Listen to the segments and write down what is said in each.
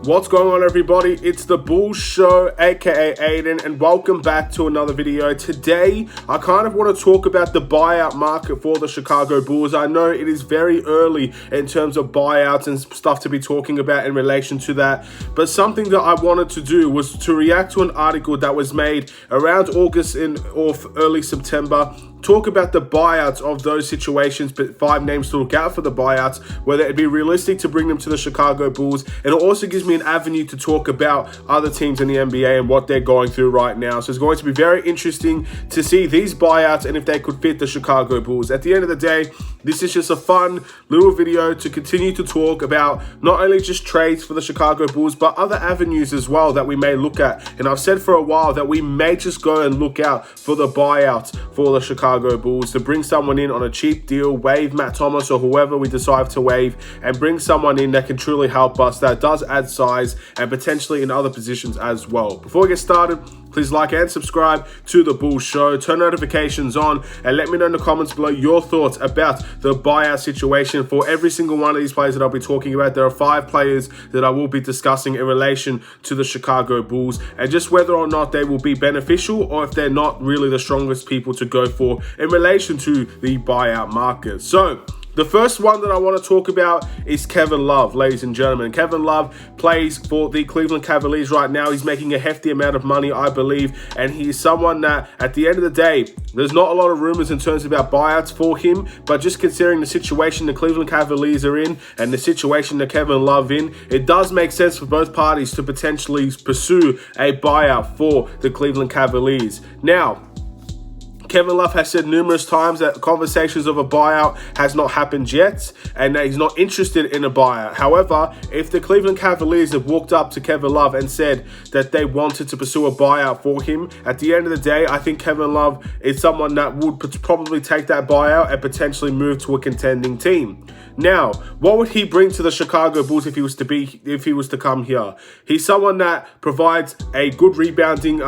What's going on, everybody? It's the Bulls Show, aka Aidan, and welcome back to another video. Today, I kind of want to talk about the buyout market for the Chicago Bulls. I know it is very early in terms of buyouts and stuff to be talking about in relation to that, but something that I wanted to do was to react to an article that was made around August or early September. Talk about the buyouts of those situations, but 5 names to look out for the buyouts, whether it be realistic to bring them to the Chicago Bulls. And it also gives me an avenue to talk about other teams in the NBA and what they're going through right now. So it's going to be very interesting to see these buyouts and if they could fit the Chicago Bulls. At the end of the day, this is just a fun little video to continue to talk about not only just trades for the Chicago Bulls, but other avenues as well that we may look at. And I've said for a while that we may just go and look out for the buyouts for the Chicago Bulls to bring someone in on a cheap deal, waive Matt Thomas or whoever we decide to waive, and bring someone in that can truly help us, that does add size and potentially in other positions as well. Before we get started, please like and subscribe to the Bulls Show, turn notifications on, and let me know in the comments below your thoughts about the buyout situation for every single one of these players that I'll be talking about. There are 5 players that I will be discussing in relation to the Chicago Bulls, and just whether or not they will be beneficial or if they're not really the strongest people to go for in relation to the buyout market. So, the first one that I want to talk about is Kevin Love, ladies and gentlemen. Kevin Love plays for the Cleveland Cavaliers right now. He's making a hefty amount of money, I believe, and he's someone that, at the end of the day, there's not a lot of rumors in terms about buyouts for him, but just considering the situation the Cleveland Cavaliers are in and the situation that Kevin Love in, it does make sense for both parties to potentially pursue a buyout for the Cleveland Cavaliers. Now, Kevin Love has said numerous times that conversations of a buyout has not happened yet and that he's not interested in a buyout. However, if the Cleveland Cavaliers have walked up to Kevin Love and said that they wanted to pursue a buyout for him, at the end of the day, I think Kevin Love is someone that would probably take that buyout and potentially move to a contending team. Now, what would he bring to the Chicago Bulls if he was to come here? He's someone that provides a good rebounding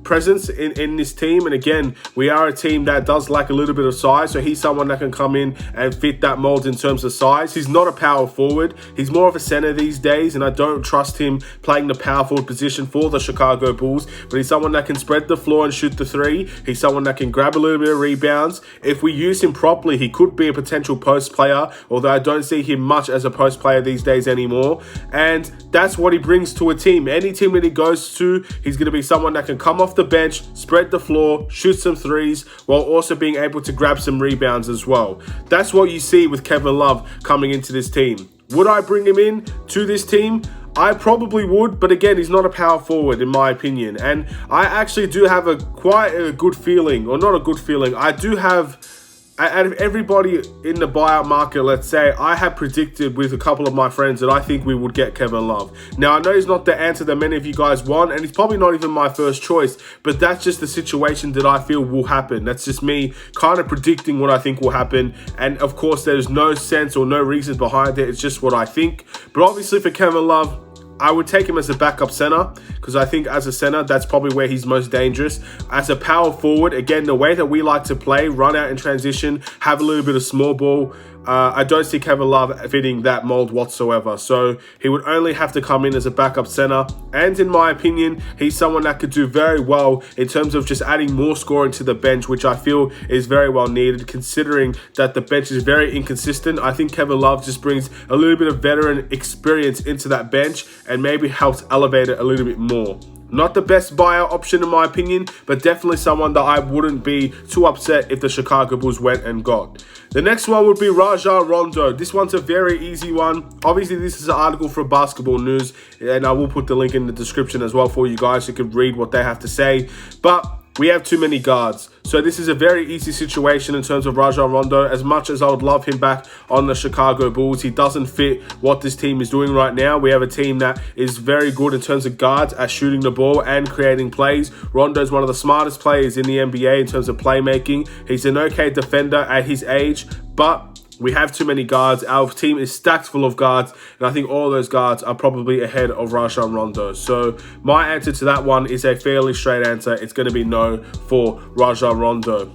presence in this team, and again, we are a team that does lack a little bit of size, so he's someone that can come in and fit that mold in terms of size. He's not a power forward. He's more of a center these days, and I don't trust him playing the power forward position for the Chicago Bulls, but he's someone that can spread the floor and shoot the 3. He's someone that can grab a little bit of rebounds. If we use him properly, he could be a potential post player, although I don't see him much as a post player these days anymore, and that's what he brings to a team. Any team that he goes to, he's going to be someone that can come off the bench, spread the floor, shoot some 3s, while also being able to grab some rebounds as well. That's what you see with Kevin Love coming into this team. Would I bring him in to this team? I probably would, but again, he's not a power forward in my opinion. And I actually do have quite a good feeling, or not a good feeling, I do have, out of everybody in the buyout market, let's say, I have predicted with a couple of my friends that I think we would get Kevin Love. Now, I know he's not the answer that many of you guys want, and he's probably not even my first choice, but that's just the situation that I feel will happen. That's just me kind of predicting what I think will happen, and of course, there's no sense or no reasons behind it. It's just what I think. But obviously, for Kevin Love, I would take him as a backup center because I think as a center, that's probably where he's most dangerous. As a power forward, again, the way that we like to play, run out in transition, have a little bit of small ball, I don't see Kevin Love fitting that mold whatsoever. So he would only have to come in as a backup center. And in my opinion, he's someone that could do very well in terms of just adding more scoring to the bench, which I feel is very well needed considering that the bench is very inconsistent. I think Kevin Love just brings a little bit of veteran experience into that bench and maybe helps elevate it a little bit more. Not the best buyout option in my opinion, but definitely someone that I wouldn't be too upset if the Chicago Bulls went and got. The next one would be Rondo. This one's a very easy one. Obviously, this is an article from Basketball News, and I will put the link in the description as well for you guys so you can read what they have to say. But we have too many guards. So this is a very easy situation in terms of Rondo. As much as I would love him back on the Chicago Bulls, he doesn't fit what this team is doing right now. We have a team that is very good in terms of guards at shooting the ball and creating plays. Rondo is one of the smartest players in the NBA in terms of playmaking. He's an okay defender at his age, but we have too many guards. Our team is stacked full of guards, and I think all those guards are probably ahead of Rondo. So my answer to that one is a fairly straight answer. It's going to be no for Rondo.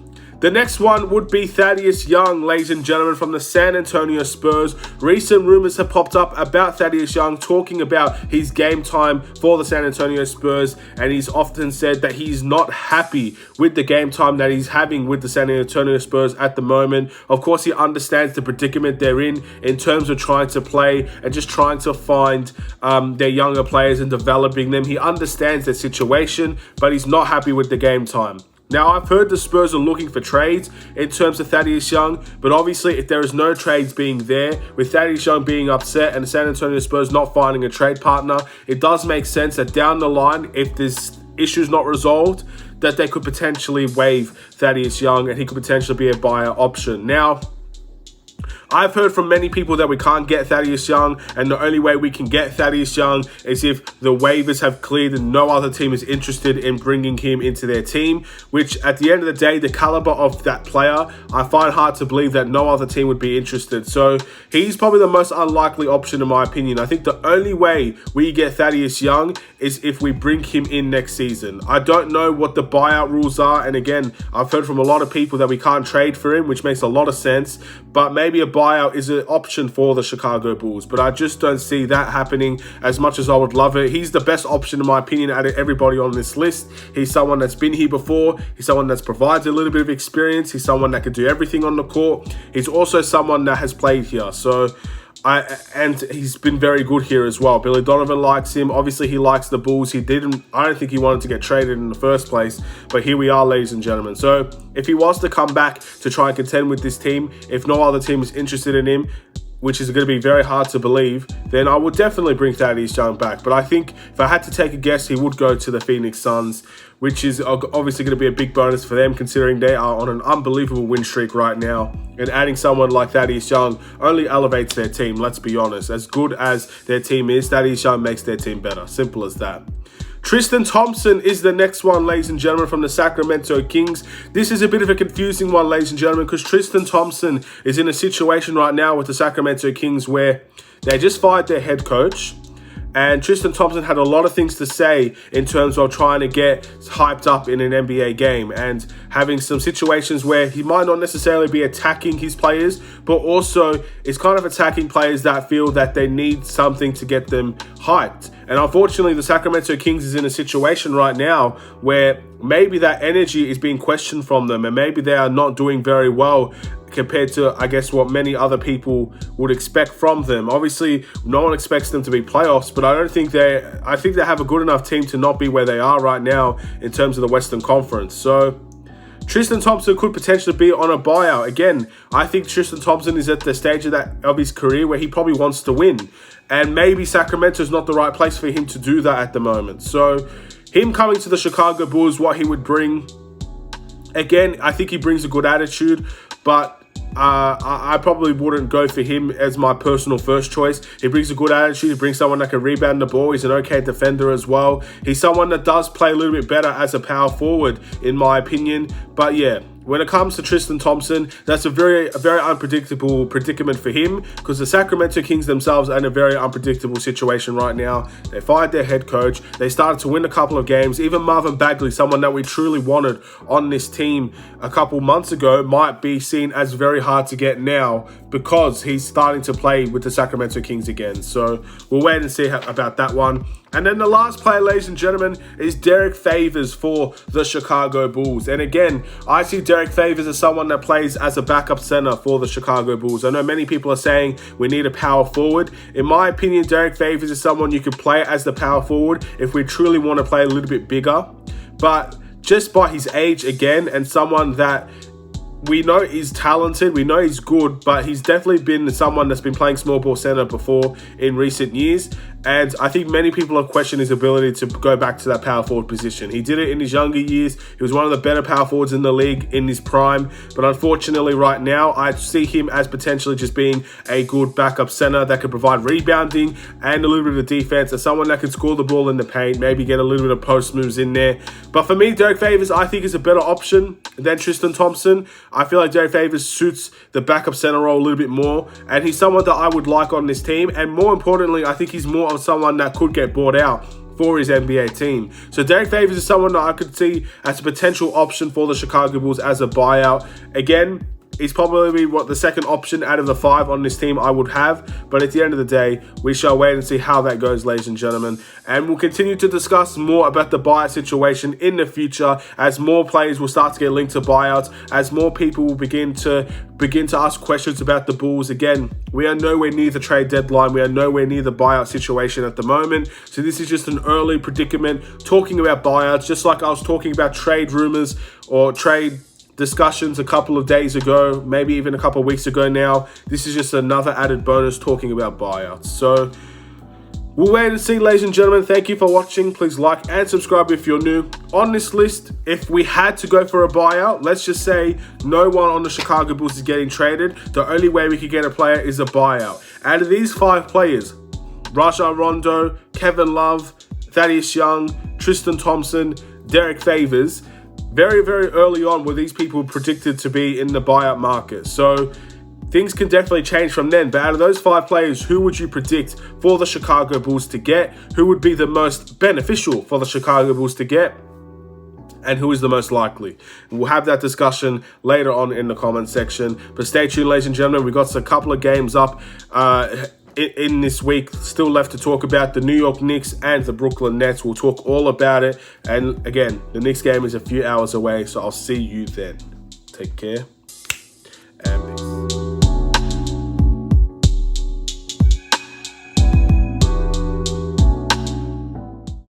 The next one would be Thaddeus Young, ladies and gentlemen, from the San Antonio Spurs. Recent rumors have popped up about Thaddeus Young, talking about his game time for the San Antonio Spurs, and he's often said that he's not happy with the game time that he's having with the San Antonio Spurs at the moment. Of course, he understands the predicament they're in terms of trying to play and just trying to find their younger players and developing them. He understands their situation, but he's not happy with the game time. Now, I've heard the Spurs are looking for trades in terms of Thaddeus Young, but obviously if there is no trades being there, with Thaddeus Young being upset and the San Antonio Spurs not finding a trade partner, it does make sense that down the line, if this issue's not resolved, that they could potentially waive Thaddeus Young and he could potentially be a buyer option. Now, I've heard from many people that we can't get Thaddeus Young, and the only way we can get Thaddeus Young is if the waivers have cleared and no other team is interested in bringing him into their team, which at the end of the day, the caliber of that player, I find hard to believe that no other team would be interested. So he's probably the most unlikely option in my opinion. I think the only way we get Thaddeus Young is if we bring him in next season. I don't know what the buyout rules are, and again, I've heard from a lot of people that we can't trade for him, which makes a lot of sense, but maybe a buyout is an option for the Chicago Bulls, but I just don't see that happening as much as I would love it. He's the best option in my opinion out of everybody on this list. He's someone that's been here before. He's someone that provides a little bit of experience. He's someone that can do everything on the court. He's also someone that has played here. And he's been very good here as well. Billy Donovan likes him. Obviously, he likes the Bulls. I don't think he wanted to get traded in the first place, but here we are, ladies and gentlemen. So if he was to come back to try and contend with this team, if no other team is interested in him, which is going to be very hard to believe, then I would definitely bring Thaddeus Young back. But I think if I had to take a guess, he would go to the Phoenix Suns, which is obviously going to be a big bonus for them considering they are on an unbelievable win streak right now. And adding someone like Thaddeus Young only elevates their team, let's be honest. As good as their team is, Thaddeus Young makes their team better. Simple as that. Tristan Thompson is the next one, ladies and gentlemen, from the Sacramento Kings. This is a bit of a confusing one, ladies and gentlemen, because Tristan Thompson is in a situation right now with the Sacramento Kings where they just fired their head coach. And Tristan Thompson had a lot of things to say in terms of trying to get hyped up in an NBA game and having some situations where he might not necessarily be attacking his players, but also is kind of attacking players that feel that they need something to get them hyped. And unfortunately, the Sacramento Kings is in a situation right now where maybe that energy is being questioned from them and maybe they are not doing very well compared to, I guess, what many other people would expect from them. Obviously, no one expects them to be playoffs, but I think they have a good enough team to not be where they are right now in terms of the Western Conference. So Tristan Thompson could potentially be on a buyout. Again, I think Tristan Thompson is at the stage of his career where he probably wants to win. And maybe Sacramento is not the right place for him to do that at the moment. So him coming to the Chicago Bulls, what he would bring, again, I think he brings a good attitude, but I probably wouldn't go for him as my personal first choice. He brings a good attitude. He brings someone that can rebound the ball. He's an okay defender as well. He's someone that does play a little bit better as a power forward, in my opinion. But yeah, when it comes to Tristan Thompson, that's a very unpredictable predicament for him because the Sacramento Kings themselves are in a very unpredictable situation right now. They fired their head coach. They started to win a couple of games. Even Marvin Bagley, someone that we truly wanted on this team a couple months ago, might be seen as very hard to get now because he's starting to play with the Sacramento Kings again. So we'll wait and see about that one. And then the last player, ladies and gentlemen, is Derrick Favors for the Chicago Bulls. And again, I see Derrick Favors as someone that plays as a backup center for the Chicago Bulls. I know many people are saying we need a power forward. In my opinion, Derrick Favors is someone you can play as the power forward if we truly want to play a little bit bigger. But just by his age, again, and someone that we know he's talented, we know he's good, but he's definitely been someone that's been playing small ball center before in recent years. And I think many people have questioned his ability to go back to that power forward position. He did it in his younger years. He was one of the better power forwards in the league in his prime. But unfortunately, right now, I see him as potentially just being a good backup center that could provide rebounding and a little bit of defense, as someone that can score the ball in the paint, maybe get a little bit of post moves in there. But for me, Derrick Favors, I think, is a better option than Tristan Thompson. I feel like Derrick Favors suits the backup center role a little bit more, and he's someone that I would like on this team. And more importantly, I think he's more of someone that could get bought out for his NBA team. So Derrick Favors is someone that I could see as a potential option for the Chicago Bulls as a buyout. Again, he's probably the second option out of the 5 on this team I would have. But at the end of the day, we shall wait and see how that goes, ladies and gentlemen. And we'll continue to discuss more about the buyout situation in the future as more players will start to get linked to buyouts, as more people will begin to ask questions about the Bulls. Again, we are nowhere near the trade deadline. We are nowhere near the buyout situation at the moment. So this is just an early predicament talking about buyouts, just like I was talking about trade rumors or trade discussions a couple of days ago, maybe even a couple of weeks ago now. This is just another added bonus talking about buyouts. So we'll wait and see, ladies and gentlemen. Thank you for watching. Please like and subscribe if you're new. On this list, if we had to go for a buyout, let's just say no one on the Chicago Bulls is getting traded. The only way we could get a player is a buyout. Out of these 5 players, Rondo, Kevin Love, Thaddeus Young, Tristan Thompson, Derrick Favors, very, very early on were these people predicted to be in the buyout market. So things can definitely change from then. But out of those 5 players, who would you predict for the Chicago Bulls to get? Who would be the most beneficial for the Chicago Bulls to get? And who is the most likely? And we'll have that discussion later on in the comment section. But stay tuned, ladies and gentlemen. We've got a couple of games up in this week, still left to talk about the New York Knicks and the Brooklyn Nets. We'll talk all about it. And again, the Knicks game is a few hours away, so I'll see you then. Take care.